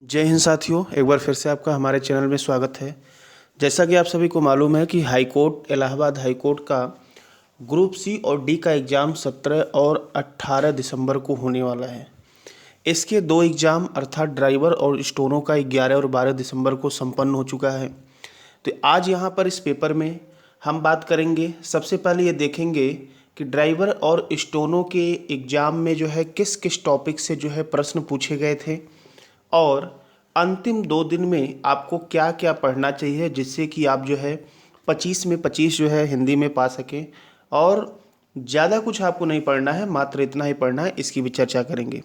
जय हिंद साथियों, एक बार फिर से आपका हमारे चैनल में स्वागत है। जैसा कि आप सभी को मालूम है कि high court Allahabad high court का ग्रुप सी और डी का एग्ज़ाम 17 और 18 दिसंबर को होने वाला है। इसके दो एग्ज़ाम अर्थात ड्राइवर और स्टोनो का 11 और 12 दिसंबर को संपन्न हो चुका है। तो आज यहाँ पर इस पेपर में हम बात करेंगे। सबसे पहले ये देखेंगे कि ड्राइवर और स्टोनो के एग्ज़ाम में जो है किस किस टॉपिक से जो है प्रश्न पूछे गए थे और अंतिम 2 दिन में आपको क्या क्या पढ़ना चाहिए जिससे कि आप जो है 25 में 25 जो है हिंदी में पा सकें। और ज़्यादा कुछ आपको नहीं पढ़ना है, मात्र इतना ही पढ़ना है, इसकी भी चर्चा करेंगे।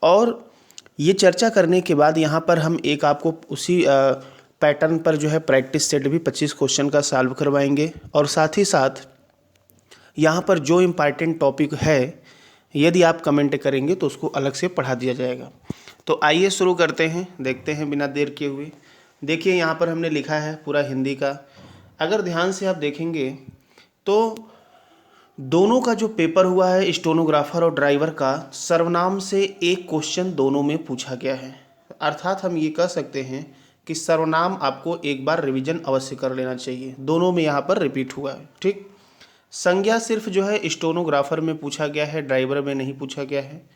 और ये चर्चा करने के बाद यहाँ पर हम एक आपको उसी पैटर्न पर जो है प्रैक्टिस सेट भी 25 क्वेश्चन का सॉल्व करवाएंगे। और साथ ही साथ यहाँ पर जो इम्पॉर्टेंट टॉपिक है यदि आप कमेंट करेंगे तो उसको अलग से पढ़ा दिया जाएगा। तो आइए शुरू करते हैं, देखते हैं बिना देर किए हुए। देखिए यहाँ पर हमने लिखा है पूरा हिंदी का। अगर ध्यान से आप देखेंगे तो दोनों का जो पेपर हुआ है स्टेनोग्राफर और ड्राइवर का, सर्वनाम से एक क्वेश्चन दोनों में पूछा गया है। अर्थात हम ये कह सकते हैं कि सर्वनाम आपको एक बार रिवीजन अवश्य कर लेना चाहिए। दोनों में यहाँ पर रिपीट हुआ है। ठीक, संज्ञा सिर्फ जो है स्टेनोग्राफर में पूछा गया है, ड्राइवर में नहीं पूछा गया है।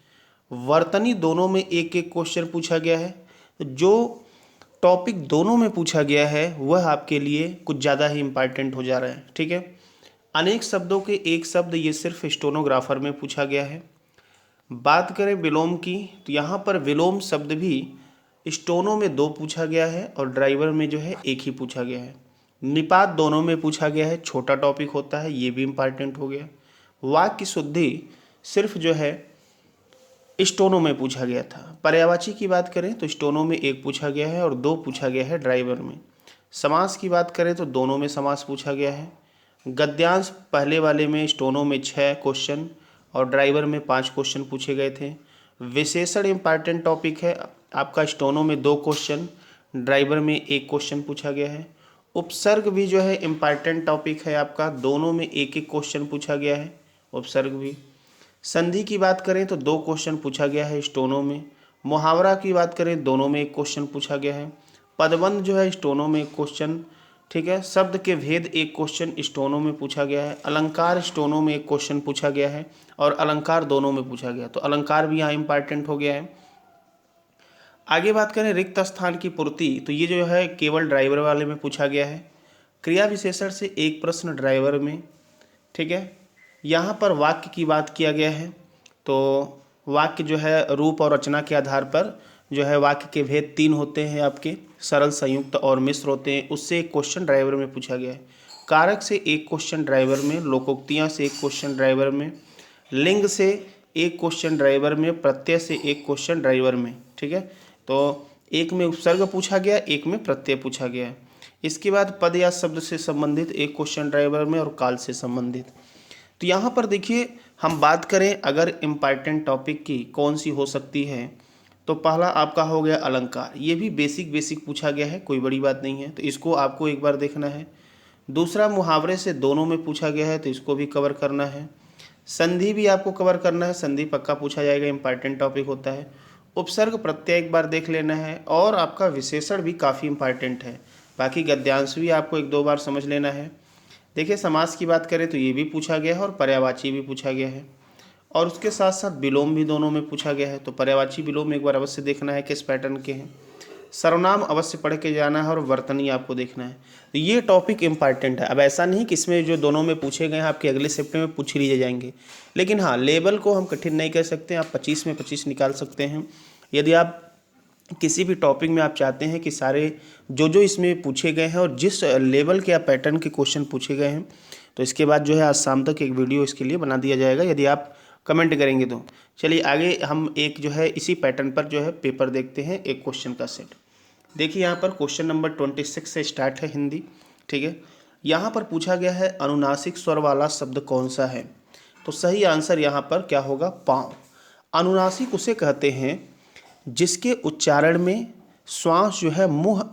वर्तनी दोनों में एक एक क्वेश्चन पूछा गया है। जो टॉपिक दोनों में पूछा गया है वह आपके लिए कुछ ज़्यादा ही इम्पॉर्टेंट हो जा रहा है। ठीक है, अनेक शब्दों के एक शब्द ये सिर्फ स्टेनोग्राफर में पूछा गया है। बात करें विलोम की तो यहाँ पर विलोम शब्द भी स्टोनो में 2 पूछा गया है और ड्राइवर में जो है 1 ही पूछा गया है। निपात दोनों में पूछा गया है, छोटा टॉपिक होता है, ये भी इम्पॉर्टेंट हो गया। वाक्य शुद्धि सिर्फ जो है स्टोनो में पूछा गया था। पर्यायवाची की बात करें तो स्टोनो में 1 पूछा गया है और 2 पूछा गया है ड्राइवर में। समास की बात करें तो दोनों में समास पूछा गया है। गद्यांश पहले वाले में स्टोनो में 6 क्वेश्चन और ड्राइवर में 5 क्वेश्चन पूछे गए थे। विशेषण इम्पॉर्टेंट टॉपिक है आपका, स्टोनो में 2 क्वेश्चन, ड्राइवर में 1 क्वेश्चन पूछा गया है। उपसर्ग भी जो है इम्पॉर्टेंट टॉपिक है आपका, दोनों में 1-1 क्वेश्चन पूछा गया है उपसर्ग भी। संधि की बात करें तो 2 क्वेश्चन पूछा गया है स्टोनो में। मुहावरा की बात करें दोनों में 1 क्वेश्चन पूछा गया है। पदबंध जो है स्टोनो में 1 क्वेश्चन। ठीक है, शब्द के भेद 1 क्वेश्चन स्टोनो में पूछा गया है। अलंकार स्टोनो में 1 क्वेश्चन पूछा गया है और अलंकार दोनों में पूछा गया, तो अलंकार भी यहाँ इंपॉर्टेंट हो गया है। आगे बात करें रिक्त स्थान की पूर्ति, तो ये जो है केवल ड्राइवर वाले में पूछा गया है। क्रिया विशेषण से 1 प्रश्न ड्राइवर में। ठीक है, यहाँ पर वाक्य की बात किया गया है तो वाक्य जो है रूप और रचना के आधार पर जो है वाक्य के भेद 3 होते हैं आपके, सरल, संयुक्त और मिश्र होते हैं। उससे 1 क्वेश्चन ड्राइवर में पूछा गया है। कारक से 1 क्वेश्चन ड्राइवर में, लोकोक्तियाँ से 1 क्वेश्चन ड्राइवर में, लिंग से 1 क्वेश्चन ड्राइवर में, प्रत्यय से 1 क्वेश्चन ड्राइवर में। ठीक है, तो एक में उपसर्ग पूछा गया, एक में प्रत्यय पूछा गया है। इसके बाद पद या शब्द से संबंधित 1 क्वेश्चन ड्राइवर में और काल से संबंधित। तो यहाँ पर देखिए हम बात करें अगर इम्पॉर्टेंट टॉपिक की कौन सी हो सकती है तो पहला आपका हो गया अलंकार। ये भी बेसिक पूछा गया है, कोई बड़ी बात नहीं है, तो इसको आपको एक बार देखना है। दूसरा मुहावरे से दोनों में पूछा गया है तो इसको भी कवर करना है। संधि भी आपको कवर करना है, संधि पक्का पूछा जाएगा, इम्पॉर्टेंट टॉपिक होता है। उपसर्ग प्रत्यय एक बार देख लेना है और आपका विशेषण भी काफ़ी इम्पॉर्टेंट है। बाकी गद्यांश भी आपको 1-2 बार समझ लेना है। देखिए समास की बात करें तो ये भी पूछा गया है और पर्यायवाची भी पूछा गया है और उसके साथ साथ विलोम भी दोनों में पूछा गया है। तो पर्यायवाची विलोम एक बार अवश्य देखना है किस पैटर्न के हैं। सर्वनाम अवश्य पढ़ के जाना है और वर्तनी आपको देखना है। तो ये टॉपिक इम्पॉर्टेंट है। अब ऐसा नहीं कि इसमें जो दोनों में पूछे गए हैं आपके अगले शिफ्ट में पूछ लिए जाएंगे, लेकिन हाँ लेवल को हम कठिन नहीं कर सकते। आप 25 में 25 निकाल सकते हैं। यदि आप किसी भी टॉपिक में आप चाहते हैं कि सारे जो इसमें पूछे गए हैं और जिस लेवल के या पैटर्न के क्वेश्चन पूछे गए हैं, तो इसके बाद जो है आज शाम तक एक वीडियो इसके लिए बना दिया जाएगा यदि आप कमेंट करेंगे तो। चलिए आगे हम एक जो है इसी पैटर्न पर जो है पेपर देखते हैं, एक क्वेश्चन का सेट। देखिए यहाँ पर क्वेश्चन नंबर 26 से स्टार्ट है हिंदी। ठीक है, यहाँ पर पूछा गया है अनुनासिक स्वर वाला शब्द कौन सा है। तो सही आंसर यहाँ पर क्या होगा, पाँव। अनुनासिक उसे कहते हैं जिसके उच्चारण में श्वास जो है मुंह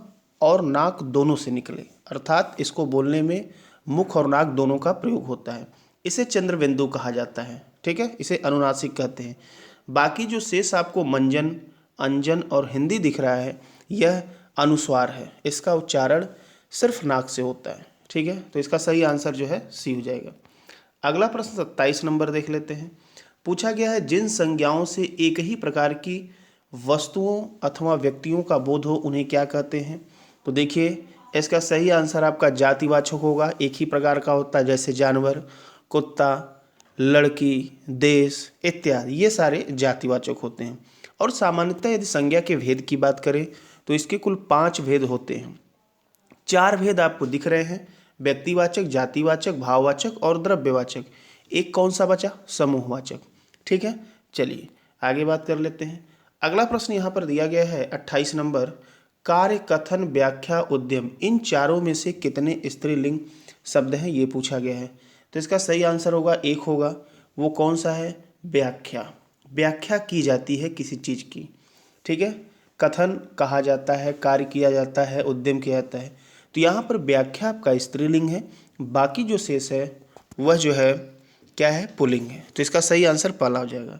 और नाक दोनों से निकले, अर्थात इसको बोलने में मुख और नाक दोनों का प्रयोग होता है। इसे चंद्रबिंदु कहा जाता है। ठीक है, इसे अनुनासिक कहते हैं। बाकी जो शेष आपको मंजन, अंजन और हिंदी दिख रहा है, यह अनुस्वार है। इसका उच्चारण सिर्फ नाक से होता है। ठीक है, तो इसका सही आंसर जो है सी हो जाएगा। अगला प्रश्न 27 नंबर देख लेते हैं। पूछा गया है जिन संज्ञाओं से एक ही प्रकार की वस्तुओं अथवा व्यक्तियों का बोध हो उन्हें क्या कहते हैं। तो देखिए इसका सही आंसर आपका जातिवाचक होगा। एक ही प्रकार का होता है, जैसे जानवर, कुत्ता, लड़की, देश इत्यादि, ये सारे जातिवाचक होते हैं। और सामान्यतः यदि संज्ञा के भेद की बात करें तो इसके कुल 5 भेद होते हैं। 4 भेद आपको दिख रहे हैं, व्यक्तिवाचक, जातिवाचक, भाववाचक और द्रव्यवाचक। एक कौन सा बचा? समूहवाचक। ठीक है, चलिए आगे बात कर लेते हैं। अगला प्रश्न यहाँ पर दिया गया है 28 नंबर, कार्य, कथन, व्याख्या, उद्यम, इन चारों में से कितने स्त्रीलिंग शब्द हैं, ये पूछा गया है। तो इसका सही आंसर होगा एक होगा। वो कौन सा है? व्याख्या। व्याख्या की जाती है किसी चीज़ की। ठीक है, कथन कहा जाता है, कार्य किया जाता है, उद्यम किया जाता है। तो यहाँ पर व्याख्या आपका स्त्रीलिंग है, बाकी जो शेष है वह जो है क्या है? पुल्लिंग है। तो इसका सही आंसर पहला हो जाएगा।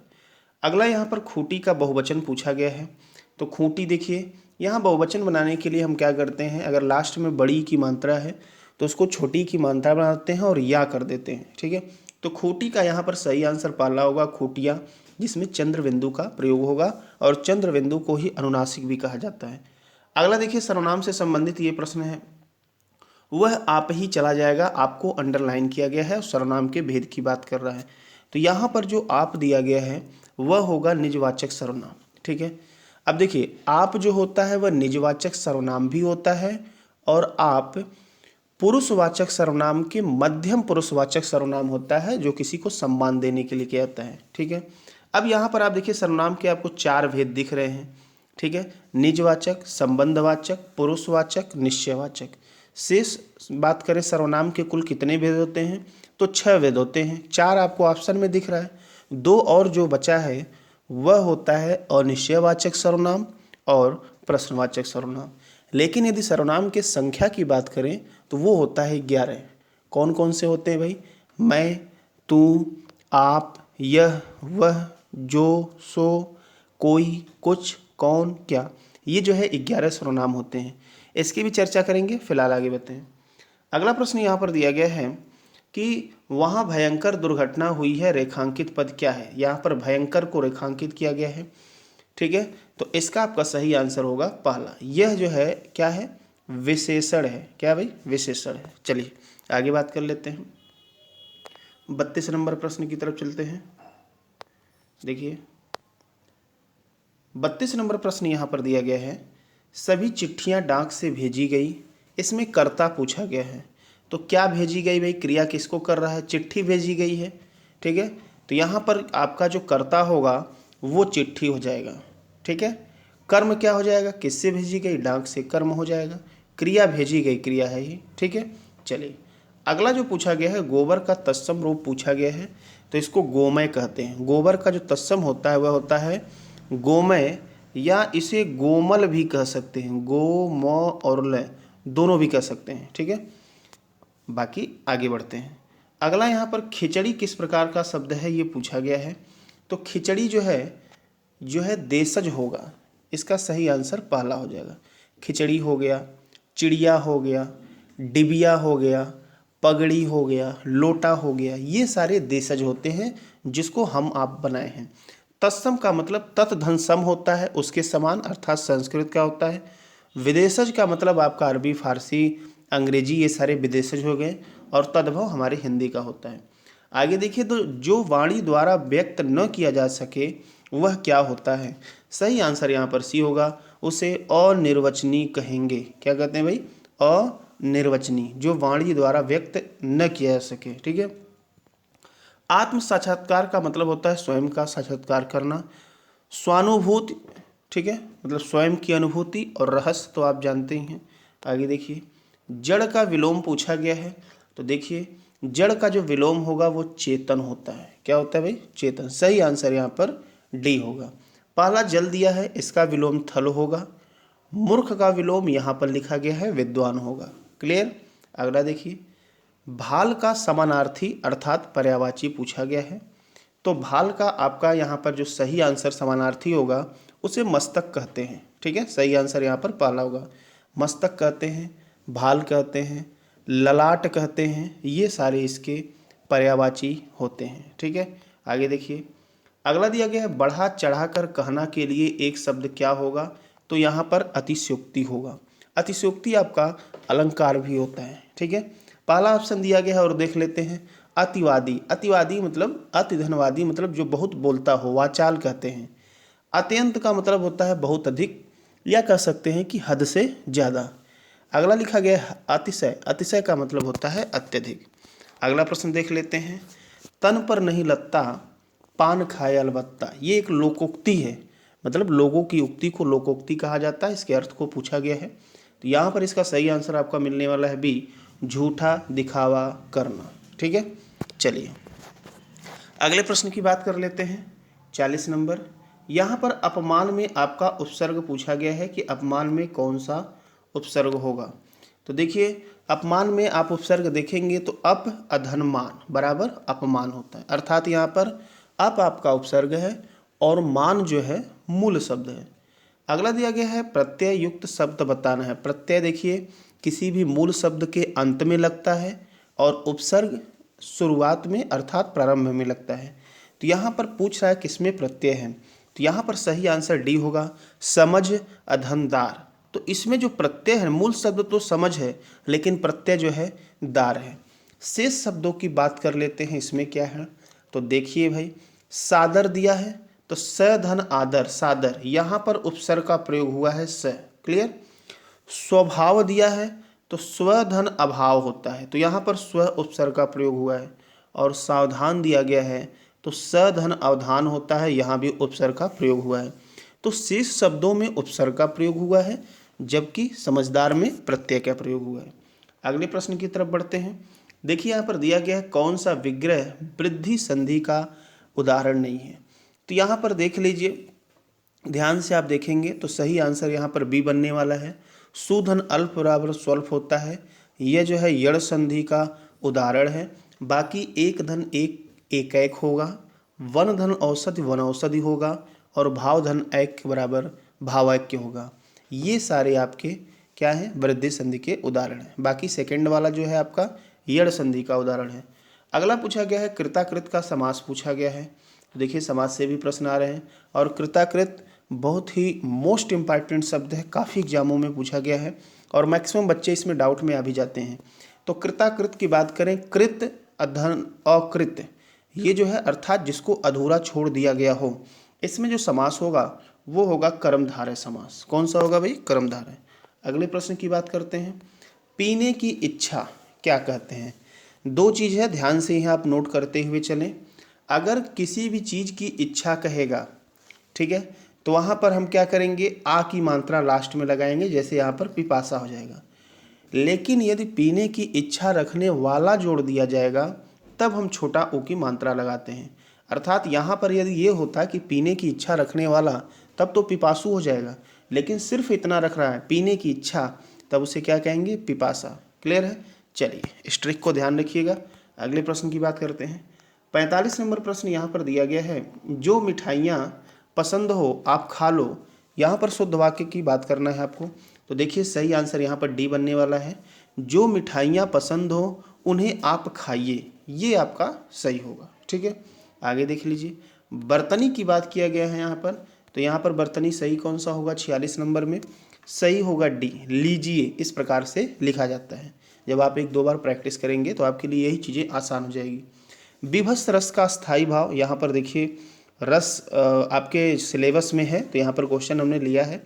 अगला यहाँ पर खूंटी का बहुवचन पूछा गया है। तो खूंटी देखिए, यहाँ बहुवचन बनाने के लिए हम क्या करते हैं, अगर लास्ट में बड़ी की मात्रा है तो उसको छोटी की मात्रा बनाते हैं और या कर देते हैं। ठीक है, तो खूंटी का यहाँ पर सही आंसर पहला होगा, खूंटिया, जिसमें चंद्र बिंदु का प्रयोग होगा और चंद्र बिंदु को ही अनुनासिक भी कहा जाता है। अगला देखिए सर्वनाम से संबंधित ये प्रश्न है, वह आप ही चला जाएगा, आपको अंडरलाइन किया गया है, सर्वनाम के भेद की बात कर रहा है। तो यहाँ पर जो आप दिया गया है वह होगा निजवाचक सर्वनाम। ठीक है, अब देखिए आप जो होता है वह निजवाचक सर्वनाम भी होता है और आप पुरुषवाचक सर्वनाम के मध्यम पुरुषवाचक सर्वनाम होता है, जो किसी को सम्मान देने के लिए किया जाता है। ठीक है, अब यहाँ पर आप देखिए सर्वनाम के आपको 4 भेद दिख रहे हैं। ठीक है, निजवाचक, संबंधवाचक, पुरुषवाचक, निश्चयवाचक। शेष बात करें सर्वनाम के कुल कितने भेद होते हैं, तो 6 भेद होते हैं। 4 आपको ऑप्शन में दिख रहा है, 2 और जो बचा है वह होता है अनिश्चयवाचक सर्वनाम और प्रश्नवाचक सर्वनाम। लेकिन यदि सर्वनाम के संख्या की बात करें तो वो होता है 11। कौन कौन से होते हैं भाई? मैं, तू, आप, यह, वह, जो, सो, कोई, कुछ, कौन, क्या, ये जो है 11 सर्वनाम होते हैं। इसकी भी चर्चा करेंगे, फिलहाल आगे बढ़ते हैं। अगला प्रश्न यहाँ पर दिया गया है कि वहाँ भयंकर दुर्घटना हुई है, रेखांकित पद क्या है। यहाँ पर भयंकर को रेखांकित किया गया है। ठीक है, तो इसका आपका सही आंसर होगा पहला। यह जो है क्या है? विशेषण है। क्या भाई? विशेषण है। चलिए आगे बात कर लेते हैं। 32 नंबर प्रश्न की तरफ चलते हैं। देखिए 32 नंबर प्रश्न यहाँ पर दिया गया है, सभी चिट्ठियाँ डाक से भेजी गई, इसमें कर्ता पूछा गया है। तो क्या भेजी गई भाई? क्रिया किसको कर रहा है? चिट्ठी भेजी गई है। ठीक है, तो यहाँ पर आपका जो कर्ता होगा वो चिट्ठी हो जाएगा। ठीक है, कर्म क्या हो जाएगा? किससे भेजी गई? डाक से, कर्म हो जाएगा। क्रिया भेजी गई, क्रिया है ये। ठीक है, चलिए अगला जो पूछा गया है, गोबर का तत्सम रूप पूछा गया है। तो इसको गोमय कहते हैं। गोबर का जो तत्सम होता है वह होता है गोमय, या इसे गोमल भी कह सकते हैं। गो, म और ल दोनों भी कह सकते हैं। ठीक है, बाकी आगे बढ़ते हैं। अगला यहाँ पर खिचड़ी किस प्रकार का शब्द है, ये पूछा गया है। तो खिचड़ी जो है देशज होगा। इसका सही आंसर पहला हो जाएगा। खिचड़ी हो गया, चिड़िया हो गया, डिबिया हो गया, पगड़ी हो गया, लोटा हो गया, ये सारे देशज होते हैं जिसको हम आप बनाए हैं। तत्सम का मतलब तत् धन सम होता है, उसके समान, अर्थात संस्कृत का होता है। विदेशज का मतलब आपका अरबी, फारसी, अंग्रेजी, ये सारे विदेशज हो गए। और तद्भव हमारे हिंदी का होता है। आगे देखिए, तो जो वाणी द्वारा व्यक्त न किया जा सके वह क्या होता है। सही आंसर यहाँ पर सी होगा, उसे अनिर्वचनीय कहेंगे। क्या कहते हैं भाई? अनिर्वचनीय, जो वाणी द्वारा व्यक्त न किया जा सके। ठीक है, आत्म साक्षात्कार का मतलब होता है स्वयं का साक्षात्कार करना। स्वानुभूति, ठीक है, मतलब स्वयं की अनुभूति। और रहस्य तो आप जानते ही हैं। आगे देखिए, जड़ का विलोम पूछा गया है। तो देखिए जड़ का जो विलोम होगा वो चेतन होता है। क्या होता है भाई? चेतन। सही आंसर यहाँ पर डी होगा। पहला जल दिया है, इसका विलोम थल होगा। मूर्ख का विलोम यहाँ पर लिखा गया है विद्वान होगा। क्लियर। अगला देखिए, भाल का समानार्थी अर्थात पर्यायवाची पूछा गया है। तो भाल का आपका यहाँ पर जो सही आंसर समानार्थी होगा उसे मस्तक कहते हैं। ठीक है, सही आंसर यहाँ पर पहला होगा। मस्तक कहते हैं, भाल कहते हैं, ललाट कहते हैं, ये सारे इसके पर्यायवाची होते हैं। ठीक है, आगे देखिए, अगला दिया गया है बढ़ा चढ़ाकर कहना के लिए एक शब्द क्या होगा? तो यहाँ पर अतिशयोक्ति होगा। अतिशयोक्ति आपका अलंकार भी होता है। ठीक है, पहला ऑप्शन दिया गया है और देख लेते हैं। अतिवादी, अतिवादी मतलब अति धनवादी, मतलब जो बहुत बोलता हो, वाचाल कहते हैं। अत्यंत का मतलब होता है बहुत अधिक, या कह सकते हैं कि हद से ज़्यादा। अगला लिखा गया है अतिशय, अतिशय का मतलब होता है अत्यधिक। अगला प्रश्न देख लेते हैं। तन पर नहीं लगता पान खाए अलबत्ता, ये एक लोकोक्ति है, मतलब लोगों की उक्ति को लोकोक्ति कहा जाता है। इसके अर्थ को पूछा गया है, तो यहाँ पर इसका सही आंसर आपका मिलने वाला है बी, झूठा दिखावा करना। ठीक है, चलिए अगले प्रश्न की बात कर लेते हैं। 40 नंबर, यहाँ पर अपमान में आपका उपसर्ग पूछा गया है कि अपमान में कौन सा उपसर्ग होगा। तो देखिए, अपमान में आप उपसर्ग देखेंगे तो अप अधन मान बराबर अपमान होता है, अर्थात यहाँ पर अप आपका उपसर्ग है और मान जो है मूल शब्द है। अगला दिया गया है प्रत्यय युक्त शब्द बताना है। प्रत्यय देखिए किसी भी मूल शब्द के अंत में लगता है और उपसर्ग शुरुआत में अर्थात प्रारंभ में लगता है। तो यहाँ पर पूछ रहा है किसमें प्रत्यय है, तो यहाँ पर सही आंसर डी होगा, समझ अधनदार। तो इसमें जो प्रत्यय है, मूल शब्द तो समझ है लेकिन प्रत्यय जो है दार है। शेष शब्दों की बात कर लेते हैं, इसमें क्या है तो देखिए भाई, सादर दिया है तो स धन आदर, सादर, यहाँ पर उपसर्ग का प्रयोग हुआ है स। क्लियर। स्वभाव दिया है तो स्व धन अभाव होता है, तो यहाँ पर स्व उपसर्ग का प्रयोग हुआ है। और सावधान दिया गया है तो स धन अवधान होता है, यहाँ भी उपसर्ग का प्रयोग हुआ है। तो शेष शब्दों में उपसर्ग का प्रयोग हुआ है, जबकि समझदार में प्रत्यय का प्रयोग हुआ है। अगले प्रश्न की तरफ बढ़ते हैं। देखिए यहाँ पर दिया गया है कौन सा विग्रह वृद्धि संधि का उदाहरण नहीं है। तो यहाँ पर देख लीजिए, ध्यान से आप देखेंगे तो सही आंसर यहाँ पर बी बनने वाला है। सुधन अल्प बराबर स्वल्प होता है, यह जो है यड़ संधि का उदाहरण है। बाकी एक धन एक एक होगा, वन धन औषधि वन औषधि होगा, और भाव धन ऐक्य बराबर भावैक्य होगा। ये सारे आपके क्या है, वृद्धि संधि के उदाहरण हैं। बाकी सेकंड वाला जो है आपका यड़ संधि का उदाहरण है। अगला पूछा गया है कृताकृत का समास पूछा गया है। तो देखिए समास से भी प्रश्न आ रहे हैं, और कृताकृत बहुत ही मोस्ट इम्पॉर्टेंट शब्द है, काफ़ी एग्जामों में पूछा गया है और मैक्सिमम बच्चे इसमें डाउट में आ भी जाते हैं। तो कृताकृत की बात करें, कृत अधन अकृत, ये जो है अर्थात जिसको अधूरा छोड़ दिया गया हो, इसमें जो समास होगा वो होगा कर्मधारय समास। कौन सा होगा भाई, कर्मधारय। अगले प्रश्न की बात करते हैं। पीने की इच्छा क्या कहते हैं? दो चीज़ है, ध्यान से यहाँ आप नोट करते हुए चलें। अगर किसी भी चीज़ की इच्छा कहेगा, ठीक है, तो वहाँ पर हम क्या करेंगे, आ की मात्रा लास्ट में लगाएंगे, जैसे यहाँ पर पिपासा हो जाएगा। लेकिन यदि पीने की इच्छा रखने वाला जोड़ दिया जाएगा तब हम छोटा ओ की मात्रा लगाते हैं। अर्थात यहाँ पर यदि ये होता कि पीने की इच्छा रखने वाला, तब तो पिपासु हो जाएगा, लेकिन सिर्फ इतना रख रहा है पीने की इच्छा, तब उसे क्या कहेंगे, पिपासा। क्लियर है। चलिए इस ट्रिक को ध्यान रखिएगा। अगले प्रश्न की बात करते हैं। 45 नंबर प्रश्न यहाँ पर दिया गया है, जो मिठाइयाँ पसंद हो आप खा लो। यहाँ पर शुद्ध वाक्य की बात करना है आपको। तो देखिए सही आंसर यहाँ पर डी बनने वाला है, जो मिठाइयाँ पसंद हो उन्हें आप खाइए, ये आपका सही होगा। ठीक है, आगे देख लीजिए। बर्तनी की बात किया गया है यहाँ पर, तो यहाँ पर बर्तनी सही कौन सा होगा, 46 नंबर में सही होगा डी, लीजिए, इस प्रकार से लिखा जाता है। जब आप एक दो बार प्रैक्टिस करेंगे तो आपके लिए यही चीज़ें आसान हो जाएगी। विभत्स रस का स्थायी भाव, यहाँ पर देखिए रस आपके सिलेबस में है, तो यहाँ पर क्वेश्चन हमने लिया है।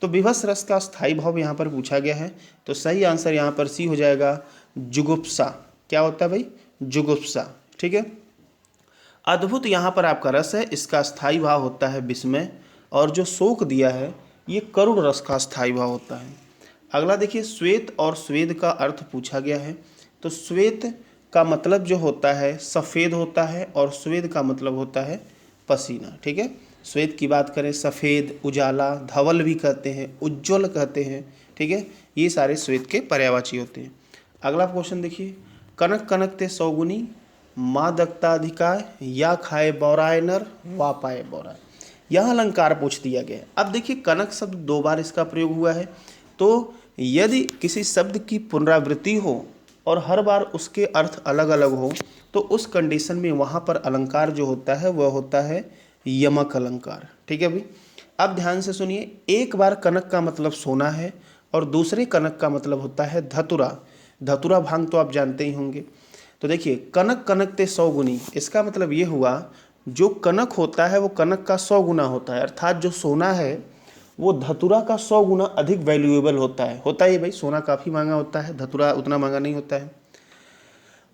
तो विभत्स रस का स्थायी भाव यहाँ पर पूछा गया है, तो सही आंसर यहाँ पर सी हो जाएगा, जुगुप्सा। क्या होता है भाई, जुगुप्सा। ठीक है। अद्भुत यहाँ पर आपका रस है, इसका स्थायी भाव होता है विस्मय, और जो शोक दिया है ये करुण रस का स्थायी भाव होता है। अगला देखिए, श्वेत और स्वेद का अर्थ पूछा गया है। तो श्वेत का मतलब जो होता है सफ़ेद होता है, और स्वेद का मतलब होता है पसीना। ठीक है, श्वेत की बात करें सफ़ेद, उजाला, धवल भी कहते हैं, उज्ज्वल कहते हैं। ठीक है, ये सारे श्वेत के पर्यायवाची होते हैं। अगला क्वेश्चन देखिए, कनक कनक ते सौगुनी माँ दत्ताधिकाय, या खाए बौराय नर वा पाए बौराय। यहाँ अलंकार पूछ दिया गया है। अब देखिए कनक शब्द 2 बार इसका प्रयोग हुआ है, तो यदि किसी शब्द की पुनरावृत्ति हो और हर बार उसके अर्थ अलग अलग हो तो उस कंडीशन में वहाँ पर अलंकार जो होता है वह होता है यमक अलंकार। ठीक है भाई। अब ध्यान से सुनिए, एक बार कनक का मतलब सोना है और दूसरे कनक का मतलब होता है धतुरा। धतुरा भांग तो आप जानते ही होंगे। तो देखिए कनक कनक ते 100 गुनी, इसका मतलब ये हुआ जो कनक होता है वो कनक का 100 गुना होता है, अर्थात जो सोना है वो धतुरा का 100 गुना अधिक वैल्यूएबल होता है भाई। सोना काफ़ी महंगा होता है, धतुरा उतना महंगा नहीं होता है।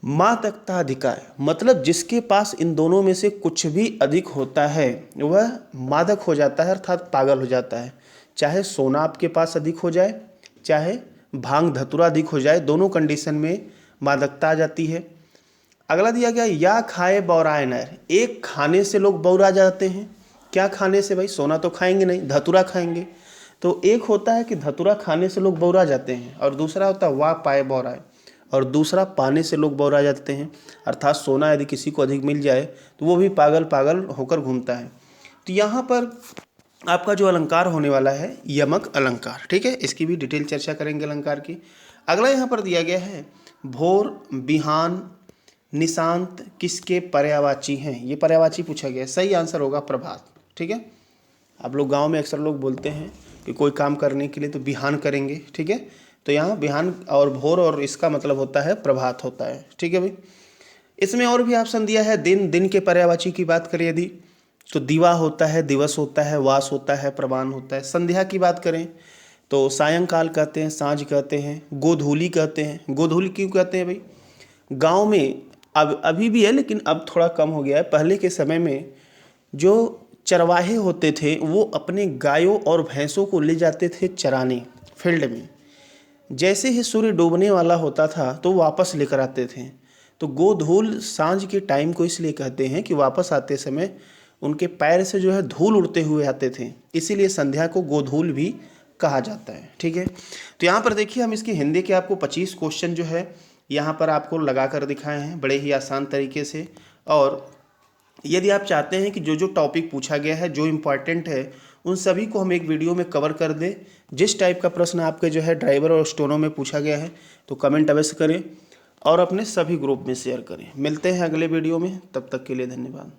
मादकता अधिकार मतलब जिसके पास इन दोनों में से कुछ भी अधिक होता है वह मादक हो जाता है, अर्थात पागल हो जाता है। चाहे सोना आपके पास अधिक हो जाए, चाहे भांग धतुरा अधिक हो जाए, दोनों कंडीशन में मादकता आ जाती है। अगला दिया गया या खाए बौराए नर, एक खाने से लोग बौरा जाते हैं। क्या खाने से भाई? सोना तो खाएंगे नहीं, धतुरा खाएंगे। तो एक होता है कि धतुरा खाने से लोग बौरा जाते हैं और दूसरा होता है वाह पाए बौराए, और दूसरा पाने से लोग बौरा जाते हैं, अर्थात सोना यदि किसी को अधिक मिल जाए तो वो भी पागल पागल होकर घूमता है। तो यहाँ पर आपका जो अलंकार होने वाला है यमक अलंकार। ठीक है, इसकी भी डिटेल चर्चा करेंगे अलंकार की। अगला यहाँ पर दिया गया है भोर बिहान निशांत किसके पर्यायवाची हैं। ये पर्यायवाची पूछा गया है, सही आंसर होगा प्रभात। ठीक है, आप लोग गांव में अक्सर लोग बोलते हैं कि कोई काम करने के लिए तो बिहान करेंगे। ठीक है, तो यहाँ बिहान और भोर और इसका मतलब होता है प्रभात होता है। ठीक है भाई। इसमें और भी ऑप्शन दिया है, दिन दिन के पर्यायवाची की बात करें यदि तो दिवा होता है, दिवस होता है, वास होता है, प्रवान होता है। संध्या की बात करें तो सायंकाल कहते हैं, सांझ कहते हैं, गोधूली कहते हैं। गोधूली क्यों कहते हैं भाई? गांव में अब अभी भी है लेकिन अब थोड़ा कम हो गया है। पहले के समय में जो चरवाहे होते थे वो अपने गायों और भैंसों को ले जाते थे चराने फील्ड में। जैसे ही सूर्य डूबने वाला होता था तो वापस लेकर आते थे। तो गोधूल सांझ के टाइम को इसलिए कहते हैं कि वापस आते समय उनके पैर से जो है धूल उड़ते हुए आते थे, इसीलिए संध्या को गोधूल भी कहा जाता है। ठीक है, तो यहाँ पर देखिए हम इसकी हिंदी के आपको 25 क्वेश्चन जो है यहाँ पर आपको लगा कर दिखाए हैं बड़े ही आसान तरीके से। और यदि आप चाहते हैं कि जो जो टॉपिक पूछा गया है, जो इम्पॉर्टेंट है, उन सभी को हम एक वीडियो में कवर कर दें, जिस टाइप का प्रश्न आपके जो है ड्राइवर और स्टोनो में पूछा गया है, तो कमेंट अवश्य करें और अपने सभी ग्रुप में शेयर करें। मिलते हैं अगले वीडियो में, तब तक के लिए धन्यवाद।